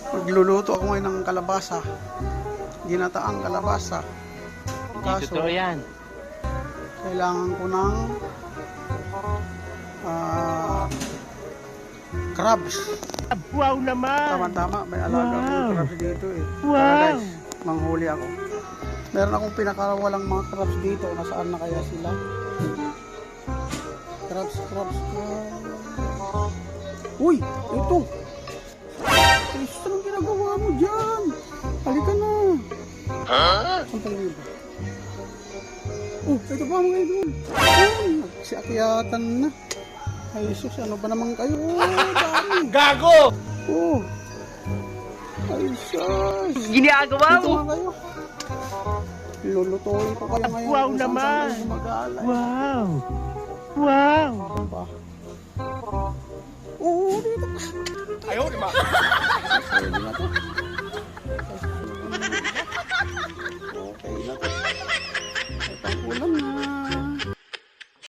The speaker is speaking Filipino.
Magluluto ako ngayon ng kalabasa. Ginataang kalabasa. Hindi totoo yan. Kailangan ko ng crabs. Wow naman! Tama-tama, may alaga akong crabs dito eh. Wow! Tara guys, manghuli ako. Meron akong pinakawalang mga crabs dito. Nasaan na kaya sila? Crabs. Uy! Ito! Ito, anong ginagawa mo dyan? Halika na! Saan tayo ba? Oh, ito pa mga idol. Ay, nagsiakyatan na. Ay, sus, ano ba naman kayo? Oh, dami. Gago! Oh. Ay, sus. Ginagawa Dito mo! nga kayo. Lulutuin ko kayo ngayon. Wow kung saan naman. kayo mag-aalay. Wow! Wow! Ano ba? Oo, dito pa. Ayaw, di ba? Pwede na to. Okay na to. Ay, pang ulam na.